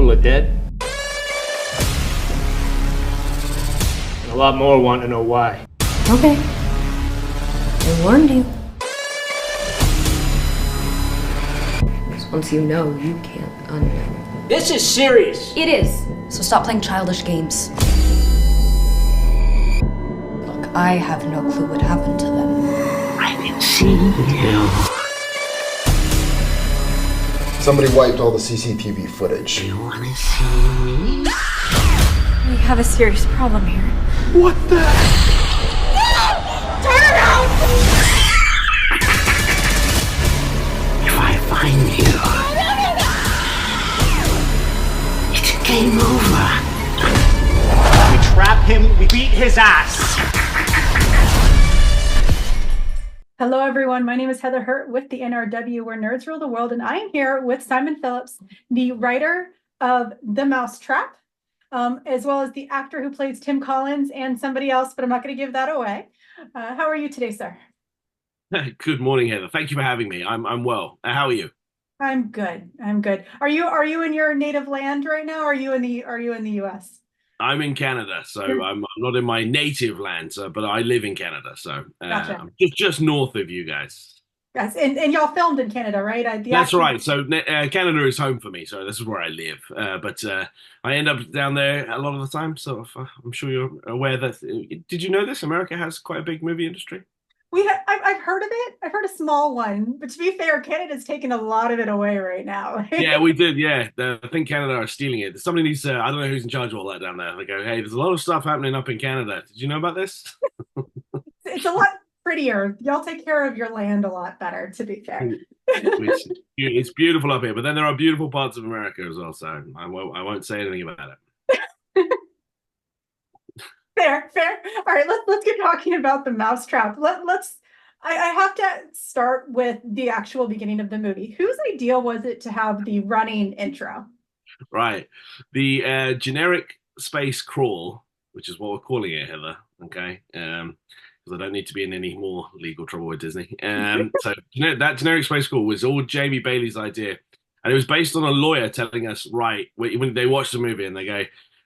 people are dead. And a lot more want to know why. Okay. I warned you. Once you know, you can't unknow. This is serious. It is. So stop playing childish games. Look, I have no clue what happened to them. I can see you. Somebody wiped all the CCTV footage. You wanna see me? We have a serious problem here. What the? No! Turn around! If I find you, it's game over. We trap him, we beat his ass. Hello, everyone. My name is Heather Hurt with the NRW, where nerds rule the world, and I am here with Simon Phillips, the writer of The Mousetrap, as well as the actor who plays Tim Collins and somebody else, but I'm not going to give that away. How are you today, sir? Good morning, Heather. Thank you for having me. I'm well. How are you? I'm good. I'm good. Are you in your native land right now? Or are you in the US? I'm in Canada, so I'm not in my native land, but I live in Canada, so Gotcha. I'm just north of you guys. Yes, and y'all filmed in Canada, right? That's right. So Canada is home for me, so this is where I live. But I end up down there a lot of the time, so I'm sure you're aware that. Did you know this? America has quite a big movie industry. I've heard of it. I've heard a small one, but to be fair, Canada's taken a lot of it away right now. Yeah, we did. Yeah, I think Canada are stealing it. Somebody needs to. I don't know who's in charge of all that down there. They go, hey, there's a lot of stuff happening up in Canada. Did you know about this? It's a lot prettier. Y'all take care of your land a lot better, to be fair. It's beautiful up here, but then there are beautiful parts of America as well. So I won't say anything about it. Fair. All right, let's get talking about The Mousetrap. I have to start with the actual beginning of the movie. Whose idea was it to have the running intro? Right. The generic space crawl, which is what we're calling it, Heather, okay? Because I don't need to be in any more legal trouble with Disney. So that generic space crawl was all Jamie Bailey's idea. And it was based on a lawyer telling us, right, when they watch the movie and they go,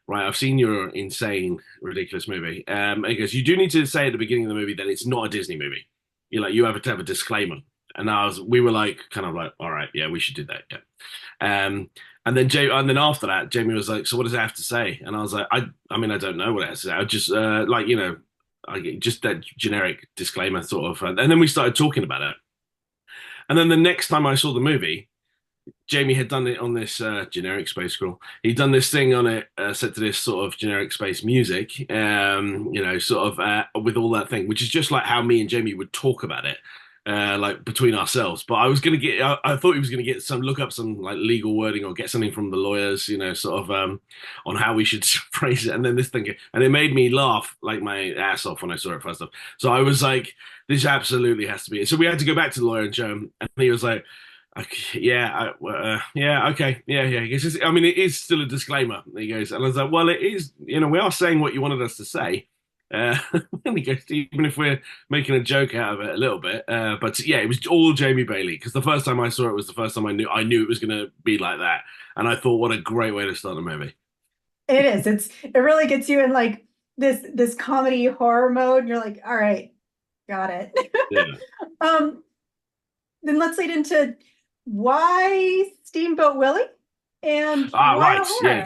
right, I've seen your insane, ridiculous movie. And he goes, you do need to say at the beginning of the movie that it's not a Disney movie. You have to have a disclaimer. And we were like, kind of like, all right, yeah, we should do that. Yeah. And then after that, Jamie was like, so what does it have to say? And I was like, I mean, I don't know what it has to say. I just just that generic disclaimer sort of. And then we started talking about it. And then the next time I saw the movie, Jamie had done it on this generic space crawl. He'd done this thing on it set to this sort of generic space music, with all that thing, which is just like how me and Jamie would talk about it, like between ourselves. But I thought he was going to look up some like legal wording or get something from the lawyers, on how we should phrase it. And then this thing, and it made me laugh like my ass off when I saw it first off. So I was like, this absolutely has to be it. So we had to go back to the lawyer and show him, and he was like, okay, yeah. He goes, I mean, it is still a disclaimer. He goes, and I was like, well, it is. We are saying what you wanted us to say. And he goes, even if we're making a joke out of it a little bit. But yeah, it was all Jamie Bailey, because the first time I saw it was the first time I knew it was going to be like that. And I thought, what a great way to start a movie. It is. It really gets you in like this comedy horror mode. And you're like, all right, got it. Yeah. Then let's lead into why Steamboat Willie and why right, horror?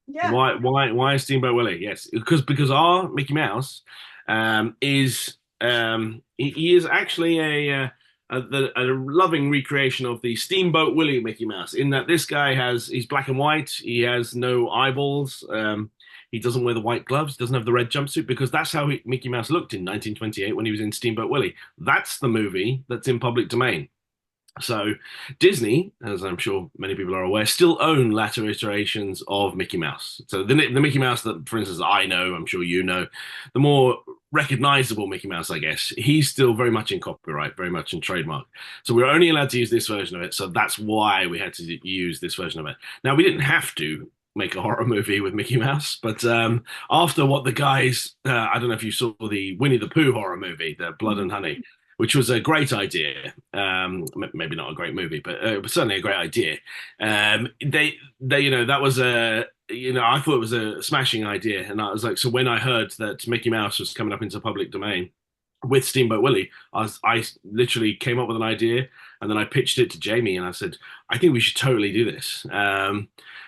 Yeah. Why Steamboat Willie? Yes, because our Mickey Mouse is he is actually a loving recreation of the Steamboat Willie Mickey Mouse, in that this guy he's black and white. He has no eyeballs. He doesn't wear the white gloves, doesn't have the red jumpsuit, because that's how Mickey Mouse looked in 1928 when he was in Steamboat Willie. That's the movie that's in public domain. So Disney, as I'm sure many people are aware, still own latter iterations of Mickey Mouse. So the Mickey Mouse that, for instance, I know, I'm sure you know, the more recognizable Mickey Mouse, I guess, he's still very much in copyright, very much in trademark. So we're only allowed to use this version of it. So that's why we had to use this version of it. Now, we didn't have to make a horror movie with Mickey Mouse, but after what the guys, I don't know if you saw the Winnie the Pooh horror movie, the Blood and Honey, which was a great idea. Maybe not a great movie, but certainly a great idea. They, that was I thought it was a smashing idea, and I was like, so when I heard that Mickey Mouse was coming up into public domain with Steamboat Willie, I literally came up with an idea, and then I pitched it to Jamie, and I said, I think we should totally do this.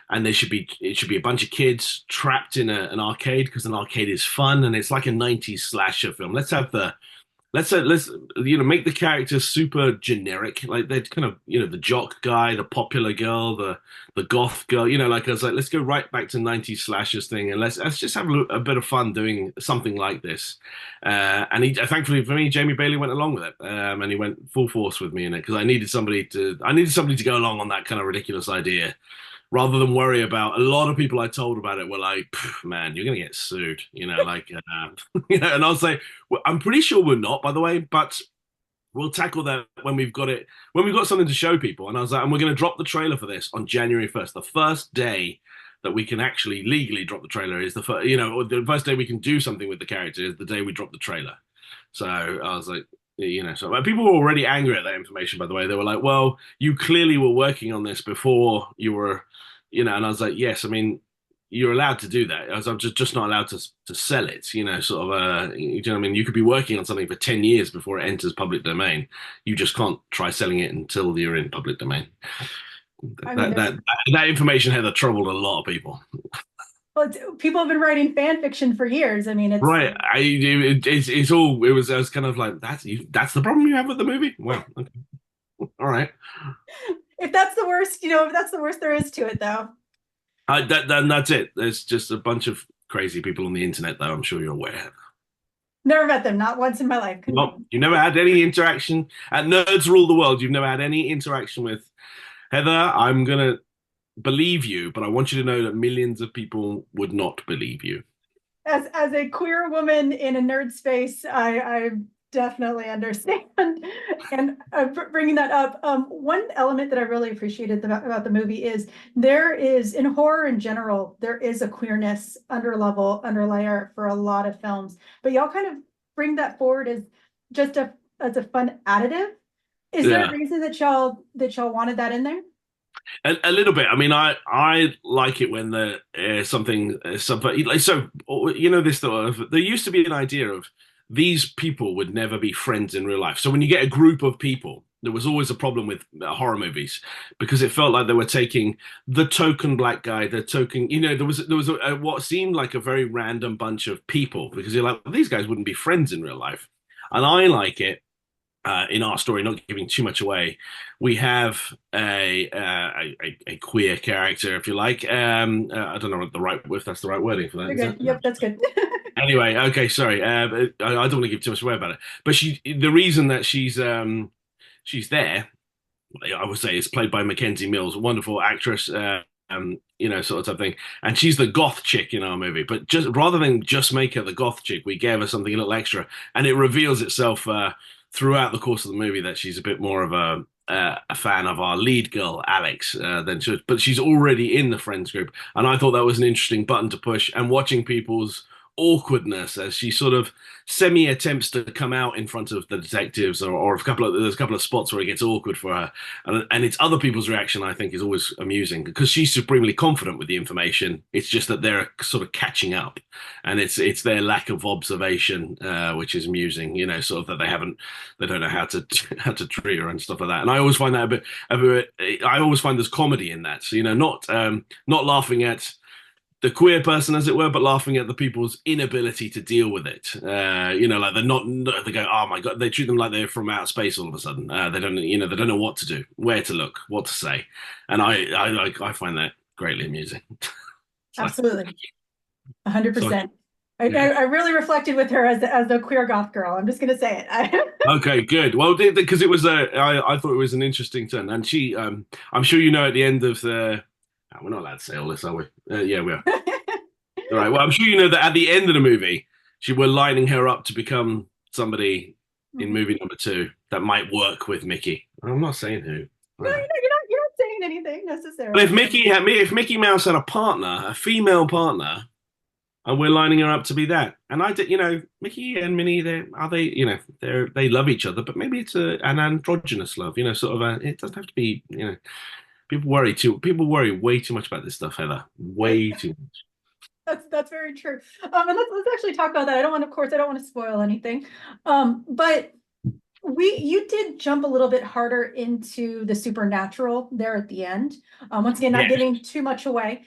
And it should be a bunch of kids trapped in an arcade, because an arcade is fun, and it's like a 90s slasher film. Let's make the characters super generic, like they're kind of the jock guy, the popular girl, the goth girl. Like I was like, let's go right back to 90s slashers thing, and let's just have a bit of fun doing something like this. And thankfully for me, Jamie Bailey went along with it, and he went full force with me in it, because I needed somebody to go along on that kind of ridiculous idea, rather than worry about. A lot of people I told about it were like, man, you're going to get sued, and I was like, well, I'm pretty sure we're not, by the way, but we'll tackle that when we've got something to show people. And I was like, and we're going to drop the trailer for this on January 1st. The first day that we can actually legally drop the trailer is the first day we can do something with the character is the day we drop the trailer. So I was like, so people were already angry at that information, by the way. They were like, well, you clearly were working on this before you were, and I was like, yes, I mean, you're allowed to do that. I'm just not allowed to sell it, you know what I mean? You could be working on something for 10 years before it enters public domain. You just can't try selling it until you're in public domain. That information had troubled a lot of people. Well, people have been writing fan fiction for years. I mean, it's right. I was kind of like, that's the problem you have with the movie. Well, okay. All right. If that's the worst, if that's the worst there is to it, though. Then that's it. There's just a bunch of crazy people on the internet, though. I'm sure you're aware. Never met them, not once in my life. Well, you never had any interaction at Nerds Rule the World. You've never had any interaction with Heather. I'm gonna believe you, but I want you to know that millions of people would not believe you. As a queer woman in a nerd space, I definitely understand. And bringing that up, one element that I really appreciated about the movie is there is, in horror in general, there is a queerness underlayer for a lot of films. But y'all kind of bring that forward as just as a fun additive. Is there a reason that y'all wanted that in there? A little bit. I mean, I like it when something like, so, this sort of, there used to be an idea of these people would never be friends in real life. So when you get a group of people, there was always a problem with horror movies because it felt like they were taking the token black guy, there was what seemed like a very random bunch of people, because you're like, well, these guys wouldn't be friends in real life. And I like it. In our story, not giving too much away, we have a queer character, if you like. I don't know if that's the right wording for that. Okay. Yep, that's good. Anyway, okay, sorry. I don't want to give too much away about it. But the reason that she's there, I would say, is played by Mackenzie Mills, a wonderful actress. Sort of type thing. And she's the goth chick in our movie. But just rather than just make her the goth chick, we gave her something a little extra, and it reveals itself throughout the course of the movie that she's a bit more of a fan of our lead girl, Alex, than she was. But she's already in the friends group. And I thought that was an interesting button to push. And watching people's awkwardness as she sort of attempts to come out in front of the detectives, or there's a couple of spots where it gets awkward for her, and it's other people's reaction, I think, is always amusing because she's supremely confident with the information. It's just that they're sort of catching up, and it's their lack of observation, which is amusing, sort of that they don't know how to treat her and stuff like that. And I always find that I always find there's comedy in that, so not laughing at the queer person, as it were, but laughing at the people's inability to deal with it. Like they go, oh my God, they treat them like they're from outer space all of a sudden. They don't know what to do, where to look, what to say. And I find that greatly amusing. Absolutely. 100%. I really reflected with her as a queer goth girl. I'm just going to say it. Okay, good. Well, because it was I thought it was an interesting turn. And she, I'm sure at the end of the, we're not allowed to say all this, are we? Yeah, we are. All right. Well, I'm sure that at the end of the movie, we're lining her up to become somebody in movie number 2 that might work with Mickey. I'm not saying who. No, you're not saying anything necessarily. But if Mickey Mouse had a partner, a female partner, and we're lining her up to be that. And I did, Mickey and Minnie, they love each other, but maybe it's an androgynous love, sort of it doesn't have to be, people worry way too much about this stuff, Heather, way too much. That's very true. And let's actually talk about that. I don't want to spoil anything. But you did jump a little bit harder into the supernatural there at the end. Once again, not giving too much away.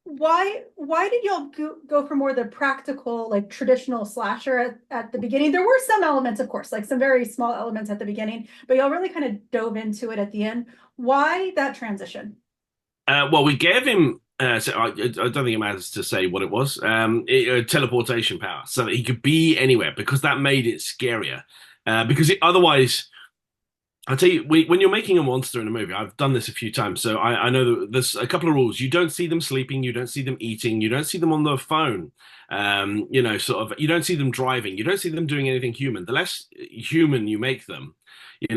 Why did y'all go for more the practical, like traditional slasher at the beginning? There were some elements, of course, like some very small elements at the beginning, but y'all really kind of dove into it at the end. Why that transition? Well, we gave him. So I don't think it matters to say what it was. Teleportation power, so that he could be anywhere, because that made it scarier. Because otherwise, I'll tell you, when you're making a monster in a movie, I've done this a few times, so I know that there's a couple of rules. You don't see them sleeping, you don't see them eating, you don't see them on the phone, you don't see them driving, you don't see them doing anything human. The less human you make them, the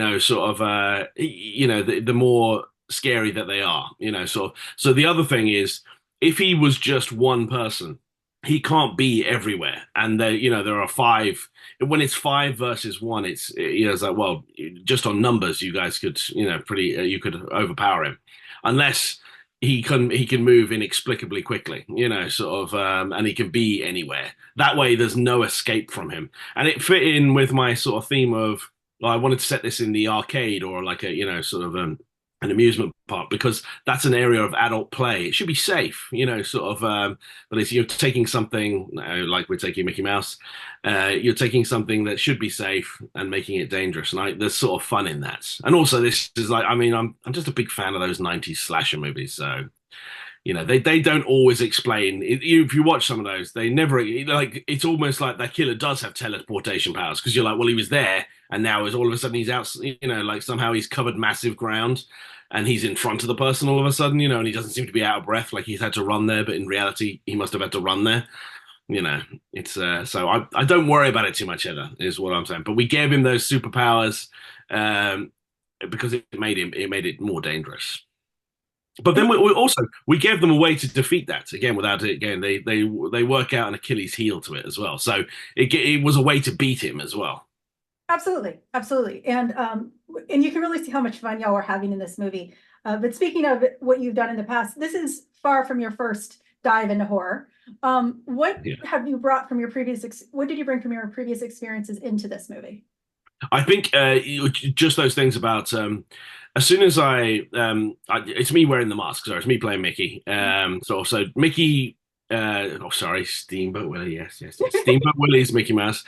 more scary that they are, So the other thing is, if he was just one person, he can't be everywhere. And there are 5. When it's 5 versus 1, it's like, well, just on numbers, you guys could, you could overpower him, unless he can move inexplicably quickly, and he can be anywhere. That way, there's no escape from him. And it fit in with my sort of theme of, well, I wanted to set this in the arcade, or like an amusement park, because that's an area of adult play. It should be safe, but it's, you're taking something like we're taking Mickey Mouse, you're taking something that should be safe and making it dangerous. And there's sort of fun in that. And also, this is like, I'm just a big fan of those 90s slasher movies. So, they don't always explain. If you watch some of those, they never, it's almost like that killer does have teleportation powers, because you're like, well, he was there, and now all of a sudden he's out, like somehow he's covered massive ground, and he's in front of the person all of a sudden, and he doesn't seem to be out of breath, like he's had to run there, but in reality, he must have had to run there. It's so I don't worry about it too much, Heather, is what I'm saying. But we gave him those superpowers because it made it more dangerous. But then we gave them a way to defeat that, again, without it. Again, they work out an Achilles heel to it as well. So it was a way to beat him as well. Absolutely. And you can really see how much fun y'all were having in this movie. But speaking of what you've done in the past, this is far from your first dive into horror. What have you brought from your what did you bring from your previous experiences into this movie? I think just those things about, as soon as it's me wearing the mask. Sorry, it's me playing Mickey. So Mickey, Steamboat Willie. Yes. Steamboat Willie is Mickey Mouse.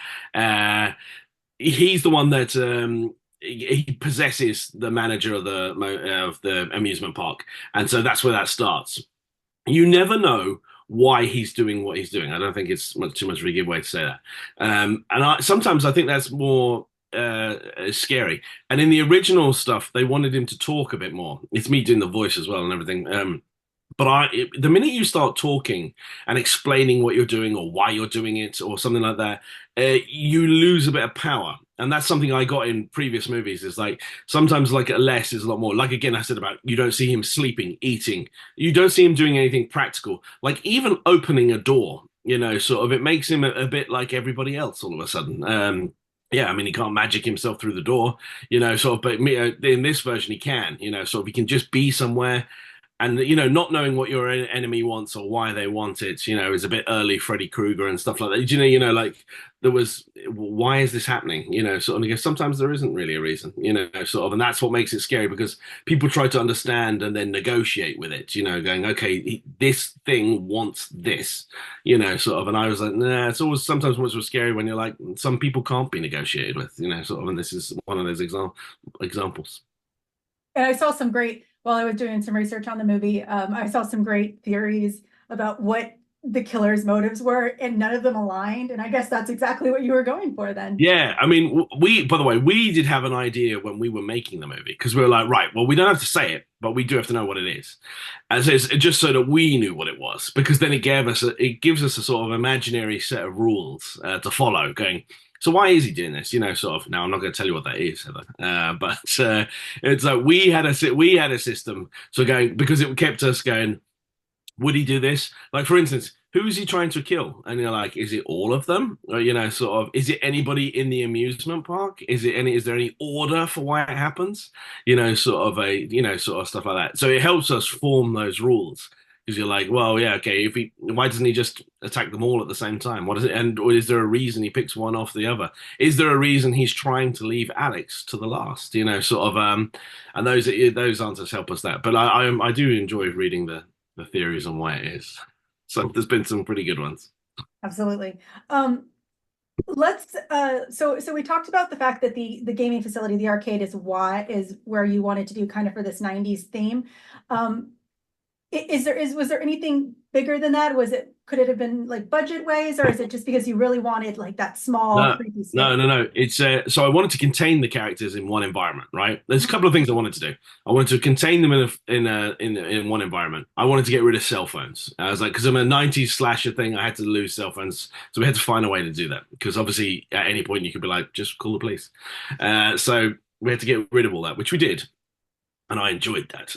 He's the one that he possesses the manager of the amusement park, and so that's where that starts. You never know why he's doing what he's doing. I don't think it's too much of a giveaway to say that. And sometimes I think that's more scary. And in the original stuff, they wanted him to talk a bit more. It's me doing the voice as well and everything. But the minute you start talking and explaining what you're doing or why you're doing it or something like that, you lose a bit of power. And that's something I got in previous movies. Is like sometimes like less is a lot more. Like again, I said about you don't see him sleeping, eating. You don't see him doing anything practical. Like even opening a door, it makes him a bit like everybody else all of a sudden. He can't magic himself through the door, but in this version he can, he can just be somewhere. And, not knowing what your enemy wants or why they want it, is a bit early Freddy Krueger and stuff like that. Like there was, why is this happening? And sometimes there isn't really a reason, and that's what makes it scary, because people try to understand and then negotiate with it, going, okay, this thing wants this, and I was like, nah, it's always sometimes what's scary when you're like, some people can't be negotiated with, and this is one of those examples. And I saw some great, while I was doing some research on the movie, I saw some great theories about what the killer's motives were, and none of them aligned. And I guess that's exactly what you were going for then. Yeah. By the way, we did have an idea when we were making the movie, because we were like, right, well, we don't have to say it, but we do have to know what it is. And so it's just so that we knew what it was, because then it gives us a sort of imaginary set of rules to follow, going, so why is he doing this? Now I'm not going to tell you what that is, Heather. But it's like we had a system. So going, because it kept us going, would he do this? Like, for instance, who's he trying to kill? And you're like, is it all of them? Or, sort of, is it anybody in the amusement park? Is there any order for why it happens? Sort of sort of stuff like that. So it helps us form those rules. Because you're like, well, yeah, okay. Why doesn't he just attack them all at the same time? What is it? And or is there a reason he picks one off the other? Is there a reason he's trying to leave Alex to the last? Sort of. And those answers help us that. But I do enjoy reading the theories on why it is. So there's been some pretty good ones. Absolutely. Let's so we talked about the fact that the gaming facility, the arcade, is where you wanted to do kind of for this 90s theme. Was there anything bigger than that? Could it have been like budget ways, or is it just because you really wanted like that small creepy scene? No. It's so I wanted to contain the characters in one environment, right? There's a couple of things I wanted to do. I wanted to contain them in one environment. I wanted to get rid of cell phones. I was like, because I'm a 90s slasher thing, I had to lose cell phones, so we had to find a way to do that. Because obviously, at any point you could be like, just call the police. So we had to get rid of all that, which we did. And I enjoyed that.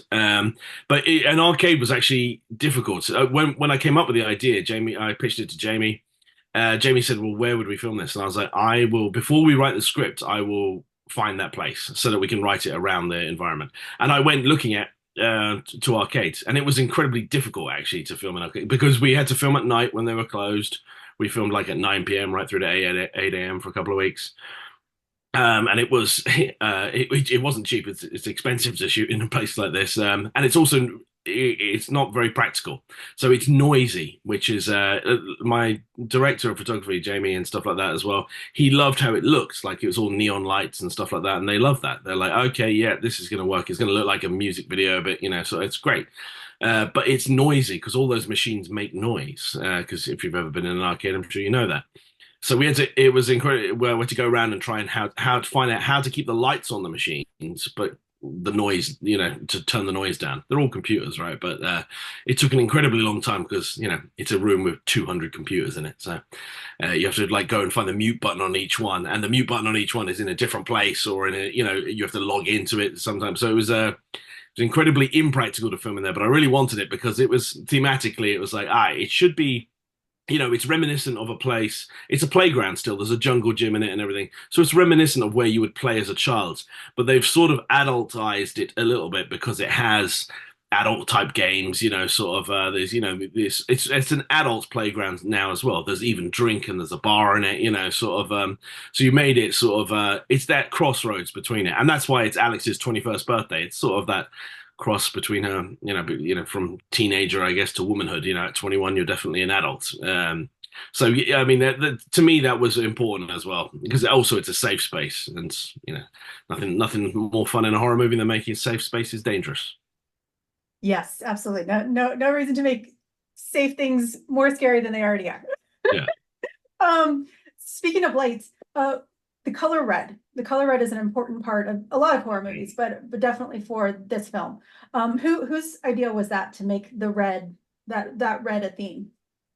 But an arcade was actually difficult. When I came up with the idea, I pitched it to Jamie. Jamie said, well, where would we film this? And I was like, before we write the script, I will find that place so that we can write it around the environment. And I went looking at to arcades. And it was incredibly difficult, actually, to film an arcade because we had to film at night when they were closed. We filmed like at 9 p.m. right through to 8 a.m. for a couple of weeks. And it was it wasn't cheap. It's expensive to shoot in a place like this, and it's not very practical. So it's noisy, which is my director of photography, Jamie, and stuff like that as well. He loved how it looks, like it was all neon lights and stuff like that, and they love that. They're like, okay, yeah, this is going to work. It's going to look like a music video, but so it's great. But it's noisy because all those machines make noise. Because if you've ever been in an arcade, I'm sure you know that. So it was incredible. We had to go around and try and how to find out how to keep the lights on the machines, but the noise, to turn the noise down. They're all computers, right? But it took an incredibly long time because, it's a room with 200 computers in it. So you have to go and find the mute button on each one, and the mute button on each one is in a different place, or you have to log into it sometimes. So it was incredibly impractical to film in there, but I really wanted it because it was thematically, it was like, it should be. It's reminiscent of a place. It's a playground still. There's a jungle gym in it and everything. So it's reminiscent of where you would play as a child. But they've sort of adultized it a little bit because it has adult type games, sort of there's, it's an adult playground now as well. There's even drink and there's a bar in it, sort of. So you made it sort of, it's that crossroads between it. And that's why it's Alex's 21st birthday. It's sort of that cross between her, from teenager, I guess, to womanhood. At 21, you're definitely an adult. So I mean, to me, that was important as well because also it's a safe space, and nothing more fun in a horror movie than making safe spaces dangerous. Yes, absolutely. No reason to make safe things more scary than they already are. Yeah. Speaking of lights, the color red. The color red is an important part of a lot of horror movies, but definitely for this film. Whose idea was that to make the red that red a theme?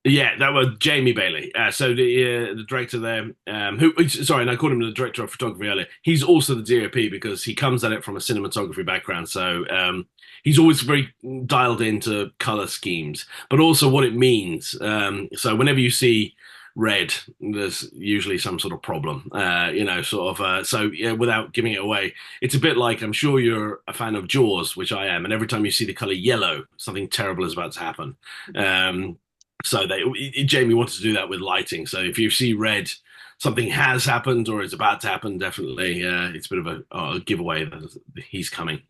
Yeah, that was Jamie Bailey. So the director there, and I called him the director of photography earlier. He's also the DOP because he comes at it from a cinematography background. So he's always very dialed into color schemes, but also what it means. So whenever you see red, there's usually some sort of problem, so without giving it away, it's a bit like, I'm sure you're a fan of Jaws, which I am, and every time you see the color yellow, something terrible is about to happen. So Jamie wanted to do that with lighting. So if you see red, something has happened or it's about to happen, definitely it's a bit of a giveaway that he's coming.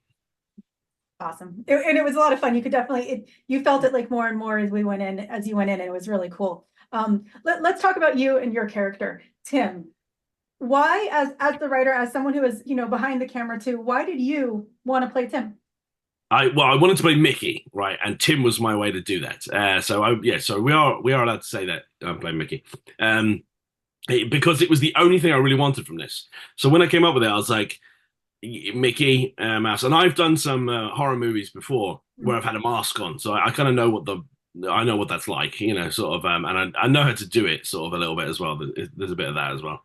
Awesome. And it was a lot of fun. You could definitely, you felt it like more and more as you went in, and it was really cool. Let's talk about you and your character, Tim. Why, as the writer, as someone who is, behind the camera too, why did you want to play Tim? I wanted to play Mickey, right? And Tim was my way to do that. So we are allowed to say that I'm playing Mickey. Because it was the only thing I really wanted from this. So when I came up with it, I was like, Mickey Mouse. And I've done some horror movies before where I've had a mask on. So I kind of know I know what that's like, sort of, and I know how to do it sort of a little bit as well. There's a bit of that as well.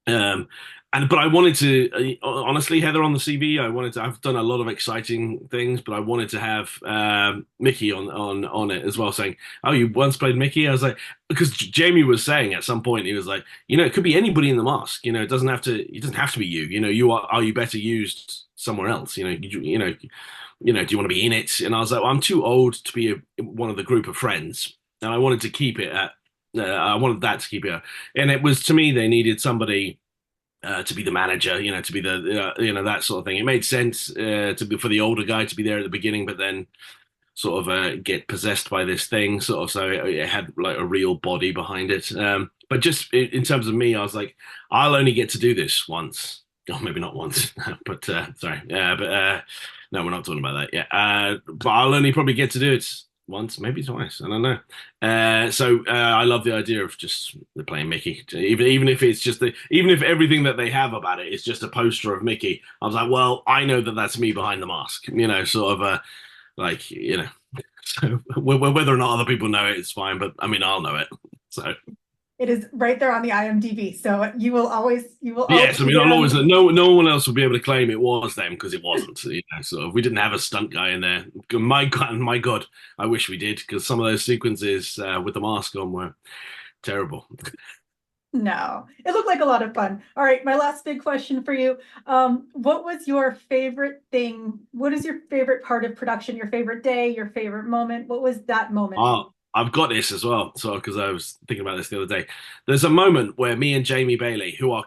But I wanted to honestly, Heather, on the CV, I've done a lot of exciting things, but I wanted to have Mickey on it as well, saying, "Oh, you once played Mickey?" I was like, because Jamie was saying at some point, he was like, it could be anybody in the mask. It doesn't have to be you. Are you better used somewhere else? Do you want to be in it? And I was like, well, I'm too old to be one of the group of friends, and I wanted to keep it at. I wanted that to keep it, and it was, to me, they needed somebody to be the manager, to be the that sort of thing. It made sense for the older guy to be there at the beginning, but then sort of get possessed by this thing, sort of. So it had like a real body behind it. But just in terms of me, I was like, I'll only get to do this once. Oh, maybe not once, but sorry. But no, we're not talking about that yet. But I'll only probably get to do it once, maybe twice. I don't know. So I love the idea of just playing Mickey, even if it's just even if everything that they have about it is just a poster of Mickey. I was like, well, I know that that's me behind the mask. Sort of So whether or not other people know it, it's fine. But I mean, I'll know it. So. It is right there on the IMDb, so you will always. Yes, I mean, I'll always. No one else will be able to claim it was them because it wasn't. So we didn't have a stunt guy in there. My God, I wish we did, because some of those sequences with the mask on were terrible. No, it looked like a lot of fun. All right, my last big question for you. What was your favorite thing? What is your favorite part of production? Your favorite day? Your favorite moment? What was that moment? I've got this as well. So, because I was thinking about this the other day, there's a moment where me and Jamie Bailey, who are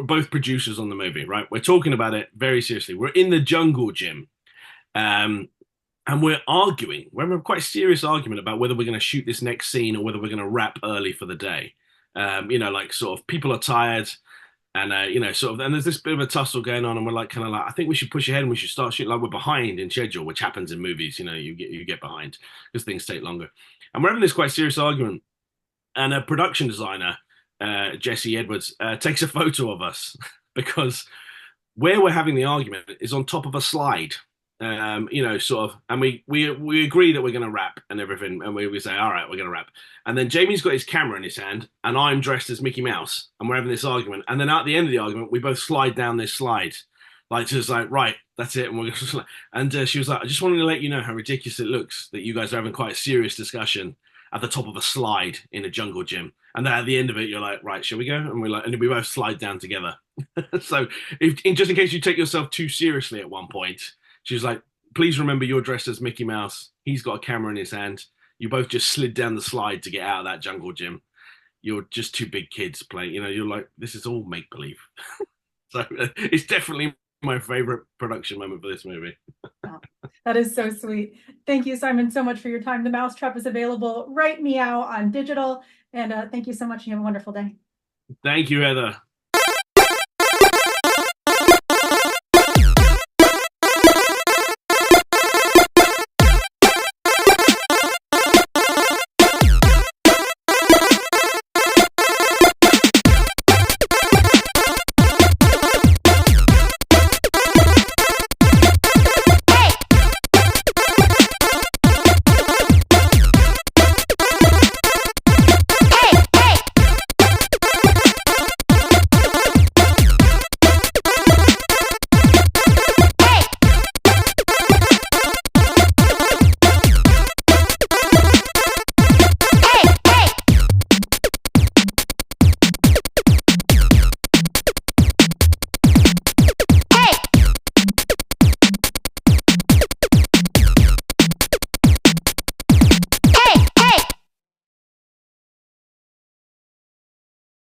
both producers on the movie, right? We're talking about it very seriously. We're in the jungle gym, and we're arguing. We're having a quite serious argument about whether we're going to shoot this next scene or whether we're going to wrap early for the day. Like sort of people are tired, and and there's this bit of a tussle going on, and we're kind of like, I think we should push ahead and we should start shooting. Like, we're behind in schedule, which happens in movies. You get behind because things take longer. And we're having this quite serious argument. And a production designer, Jesse Edwards, takes a photo of us because where we're having the argument is on top of a slide. And we agree that we're going to wrap and everything. And we say, all right, we're going to wrap. And then Jamie's got his camera in his hand and I'm dressed as Mickey Mouse and we're having this argument. And then at the end of the argument, we both slide down this slide. Just like, right, that's it. And we're going and she was like, I just wanted to let you know how ridiculous it looks that you guys are having quite a serious discussion at the top of a slide in a jungle gym. And then at the end of it, you're like, right, shall we go? And we're like, and we both slide down together. So just in case you take yourself too seriously at one point, she was like, please remember you're dressed as Mickey Mouse. He's got a camera in his hand. You both just slid down the slide to get out of that jungle gym. You're just two big kids playing. You're like, this is all make-believe. So it's definitely my favorite production moment for this movie. Oh, that is so sweet. Thank you, Simon, so much for your time. The Mousetrap is available right meow on digital. And thank you so much. You have a wonderful day. Thank you, Heather.